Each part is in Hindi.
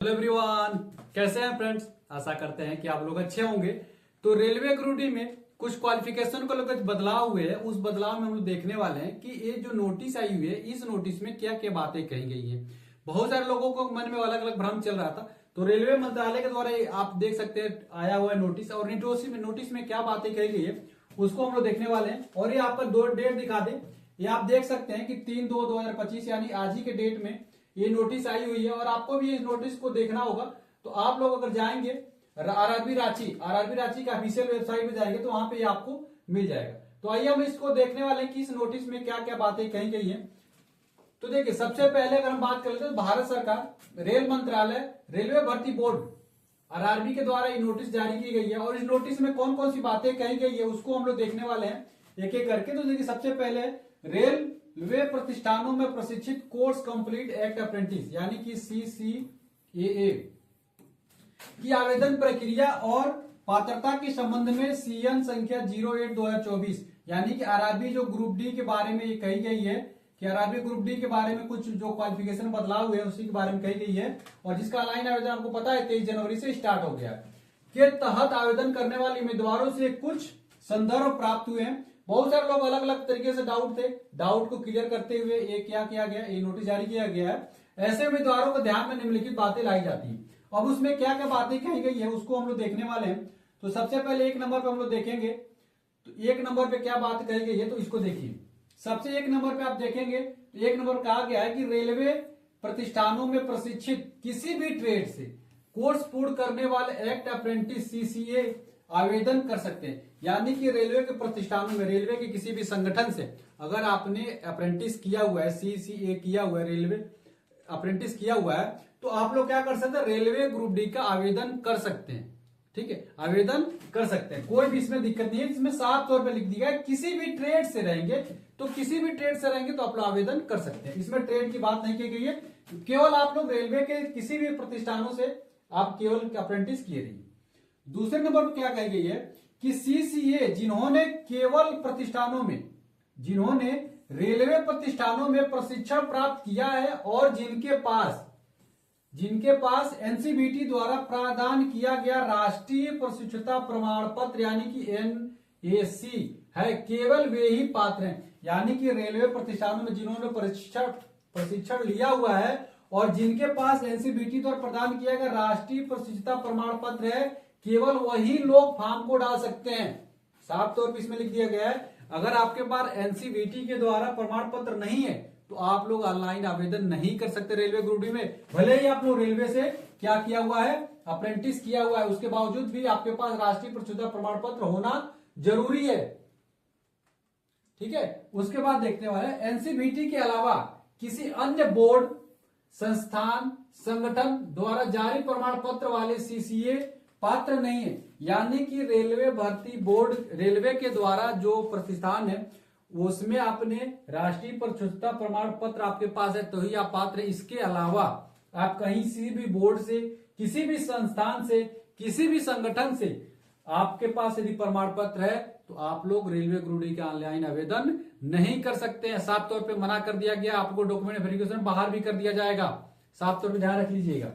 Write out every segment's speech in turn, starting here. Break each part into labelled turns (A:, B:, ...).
A: हेलो एवरीवन, कैसे हैं फ्रेंड्स। आशा करते हैं कि आप लोग अच्छे होंगे। तो रेलवे ग्रुप डी में कुछ क्वालिफिकेशन को लेकर बदलाव हुए हैं। उस बदलाव में हम लोग देखने वाले हैं कि ये जो नोटिस आई हुई है, इस नोटिस में क्या क्या बातें कही गई है। बहुत सारे लोगों को मन में अलग अलग भ्रम चल रहा था। तो रेलवे मंत्रालय के द्वारा आप देख सकते हैं आया हुआ है नोटिस, और नोटिस में क्या बातें कही गई है उसको हम लोग देखने वाले हैं। और ये आप दो डेट दिखा दे, ये आप देख सकते हैं कि 3/2/2025 यानी आज ही के डेट में ये नोटिस आई हुई है। और आपको भी इस नोटिस को देखना होगा। तो आप लोग अगर जाएंगे आरआरबी रांची का ऑफिशियल वेबसाइट पे जाएंगे तो वहां पे आपको मिल जाएगा। तो आइए हम इसको देखने वाले हैं कि इस नोटिस में क्या क्या बातें कही गई हैं। तो देखिए, सबसे पहले अगर हम बात कर लेते हैं तो भारत सरकार रेल मंत्रालय रेलवे भर्ती बोर्ड आरआरबी के द्वारा ये नोटिस जारी की गई है। और इस नोटिस में कौन कौन सी बातें कही गई है उसको हम लोग देखने वाले हैं एक एक करके। तो देखिए, सबसे पहले रेलवे प्रतिष्ठानों में प्रशिक्षित कोर्स कंप्लीट एक्ट अप्रेंटिस यानी कि CCAA की आवेदन प्रक्रिया और पात्रता के संबंध में CN संख्या 08/2024 यानी कि आरआरबी जो ग्रुप डी के बारे में ये कही गई है कि आरआरबी ग्रुप डी के बारे में कुछ जो क्वालिफिकेशन बदलाव हुए उसी के बारे में कही गई है। और जिसका ऑनलाइन आवेदन आपको पता है 23 जनवरी से स्टार्ट हो गया के तहत आवेदन करने वाले उम्मीदवारों से कुछ संदर्भ प्राप्त हुए हैं। बहुत सारे लोग अलग अलग तरीके से डाउट को क्लियर करते हुए ये क्या किया गया, ये नोटिस जारी किया गया है। ऐसे उम्मीदवारों को ध्यान में निम्नलिखित बातें लाई जाती है। अब उसमें क्या क्या बातें कही गई है उसको हम लोग देखने वाले हैं। तो सबसे पहले एक नंबर पे हम लोग देखेंगे। तो एक नंबर पे क्या बात कही गई है तो इसको देखिए। सबसे एक नंबर पे आप देखेंगे तो एक नंबर कहा गया है कि रेलवे प्रतिष्ठानों में प्रशिक्षित किसी भी ट्रेड से कोर्स पूर्ण करने वाले एक्ट अप्रेंटिस CCA आवेदन कर सकते हैं। यानी कि रेलवे के प्रतिष्ठानों में रेलवे के किसी भी संगठन से अगर आपने अप्रेंटिस किया हुआ है, CCA किया हुआ है, रेलवे अप्रेंटिस किया हुआ है, तो आप लोग क्या कर सकते हैं, रेलवे ग्रुप डी का आवेदन कर सकते हैं। ठीक है, आवेदन कर सकते हैं, कोई भी इसमें दिक्कत नहीं है। इसमें साफ तौर पे लिख दिया है किसी भी ट्रेड से रहेंगे तो आप लोग आवेदन कर सकते हैं। इसमें ट्रेड की बात नहीं की गई है, केवल आप लोग रेलवे के किसी भी प्रतिष्ठानों से आप केवल अप्रेंटिस किए रहिए। दूसरे नंबर पर क्या कही गई है कि CCA जिन्होंने रेलवे प्रतिष्ठानों में प्रशिक्षण प्राप्त किया है और जिनके पास NCVT द्वारा प्रदान किया गया राष्ट्रीय प्रशिक्षुता प्रमाण पत्र यानी कि NAC है, केवल वे ही पात्र हैं। यानी कि रेलवे प्रतिष्ठानों में जिन्होंने प्रशिक्षण लिया हुआ है और जिनके पास NCVT द्वारा प्रदान किया गया राष्ट्रीय प्रशिक्षुता प्रमाण पत्र है, केवल वही लोग फॉर्म को डाल सकते हैं। साफ तौर पर इसमें लिख दिया गया है अगर आपके पास NCVT के द्वारा प्रमाण पत्र नहीं है तो आप लोग ऑनलाइन आवेदन नहीं कर सकते रेलवे ग्रुप डी में। भले ही आप लोग रेलवे से क्या किया हुआ है, अप्रेंटिस किया हुआ है, उसके बावजूद भी आपके पास राष्ट्रीय प्रशिक्षुता प्रमाण पत्र होना जरूरी है। ठीक है, उसके बाद देखने वाले NCVT के अलावा किसी अन्य बोर्ड, संस्थान, संगठन द्वारा जारी प्रमाण पत्र वाले CCA पात्र नहीं है। यानी कि रेलवे भर्ती बोर्ड, रेलवे के द्वारा जो प्रतिष्ठान है उसमें आपने राष्ट्रीय प्रशिक्षुता प्रमाण पत्र आपके पास है तो ही आप पात्र हैं। इसके अलावा आप कहीं से भी बोर्ड से, किसी भी संस्थान से, किसी भी संगठन से आपके पास यदि प्रमाण पत्र है तो आप लोग रेलवे ग्रुप डी का ऑनलाइन आवेदन नहीं कर सकते हैं। साफ तौर पे मना कर दिया गया, आपको डॉक्यूमेंट वेरिफिकेशन बाहर भी कर दिया जाएगा। साफ तौर पे ध्यान रख लीजिएगा।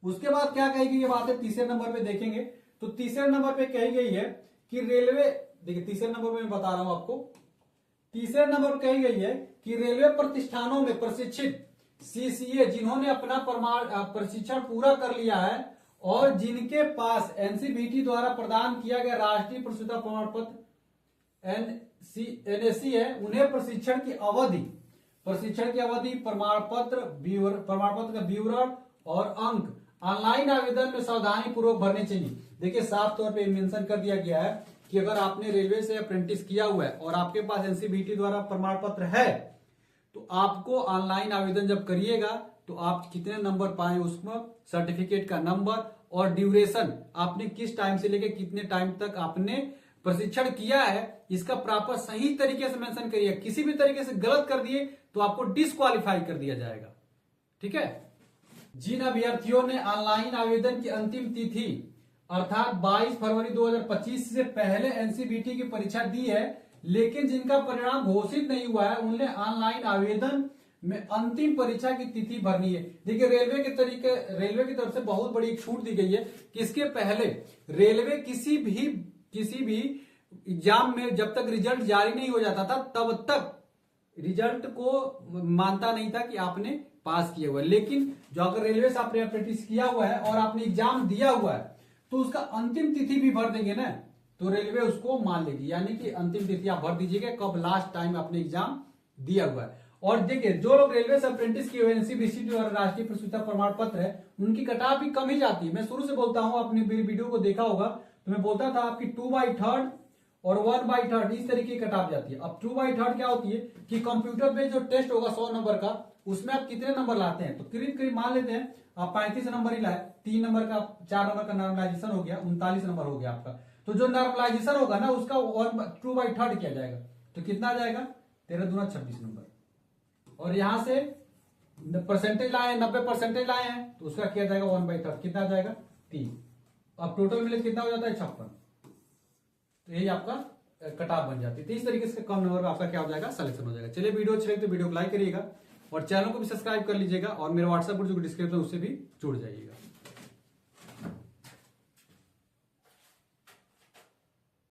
A: उसके बाद क्या कही गई बात है, तीसरे नंबर पे देखेंगे। तो तीसरे नंबर पे कही गई है कि रेलवे, देखिए तीसरे नंबर पे मैं बता रहा हूं आपको, तीसरे नंबर पे कही गई है कि रेलवे प्रतिष्ठानों में प्रशिक्षित CCA जिन्होंने अपना प्रशिक्षण पूरा कर लिया है और जिनके पास NCVT द्वारा प्रदान किया गया राष्ट्रीय प्रशिक्षुता प्रमाण पत्र NAC है, उन्हें प्रशिक्षण की अवधि, प्रमाण पत्र का विवरण और अंक ऑनलाइन आवेदन में सावधानी पूर्वक भरने चाहिए। देखिए, साफ तौर पे मेंशन कर दिया गया है कि अगर आपने रेलवे से अप्रेंटिस किया हुआ है और आपके पास NCVT द्वारा प्रमाण पत्र है तो आपको ऑनलाइन आवेदन जब करिएगा तो आप कितने नंबर पाए उसमें सर्टिफिकेट का नंबर और ड्यूरेशन, आपने किस टाइम से लेकर कितने टाइम तक आपने प्रशिक्षण किया है, इसका प्रॉपर सही तरीके से मेंशन करिए। किसी भी तरीके से गलत कर दिए तो आपको डिस्क्वालीफाई कर दिया जाएगा। ठीक है, जिन अभ्यर्थियों ने ऑनलाइन आवेदन की अंतिम तिथि अर्थात 22 फरवरी 2025 से पहले NCVT की परीक्षा दी है लेकिन जिनका परिणाम घोषित नहीं हुआ है, उन्हें ऑनलाइन आवेदन में अंतिम परीक्षा की तिथि भरनी है। देखिए रेलवे की तरफ से बहुत बड़ी एक छूट दी गई है कि इसके पहले रेलवे किसी भी एग्जाम में जब तक रिजल्ट जारी नहीं हो जाता था तब तक रिजल्ट को मानता नहीं था कि आपने पास किया हुआ है। लेकिन जो अगर रेलवे से आपने अप्रेंटिस किया हुआ है और आपने एग्जाम दिया हुआ है तो उसका अंतिम तिथि भी भर देंगे ना, तो रेलवे उसको मान लेगी। यानी कि अंतिम तिथि आप भर दीजिएगा कब लास्ट टाइम आपने एग्जाम दिया हुआ है। और देखिए जो लोग रेलवे से अप्रेंटिस किए हुए एनसीबीसीटी और राष्ट्रीय प्रसूता प्रमाण पत्र है उनकी कटाव भी कम ही जाती है। मैं शुरू से बोलता हूं, अपनी वीडियो को देखा होगा तो मैं बोलता था आपकी 2/3 और 1/3 इस तरीके की कटाव जाती है। अब 2/3 क्या होती है कि कंप्यूटर पे जो टेस्ट होगा 100 नंबर का उसमें आप कितने नंबर लाते हैं, तो करीब करीब मान लेते हैं आप 35 नंबर ही लाए, 3 नंबर का 4 नंबर का नॉर्मलाइजेशन हो गया, 39 नंबर हो गया आपका। तो जो नॉर्मलाइजेशन होगा ना उसका 2/3 किया जाएगा, तो कितना आ जाएगा 13 दूना 26 नंबर। और यहां से परसेंटेज लाए 90% लाए हैं तो उसका किया जाएगा 1/3, कितना आ जाएगा 3। अब टोटल मिले कितना हो जाता है 56। तो यही आपका कटाव बन जाती है। तो इस तरीके से कम नंबर में आपका क्या हो जाएगा सिलेक्शन हो जाएगा। चलिए वीडियो अच्छी लगे तो वीडियो को लाइक करिएगा और चैनल को भी सब्सक्राइब कर लीजिएगा और मेरे व्हाट्सएप ग्रुप जो डिस्क्रिप्शन उससे भी जुड़ जाइएगा।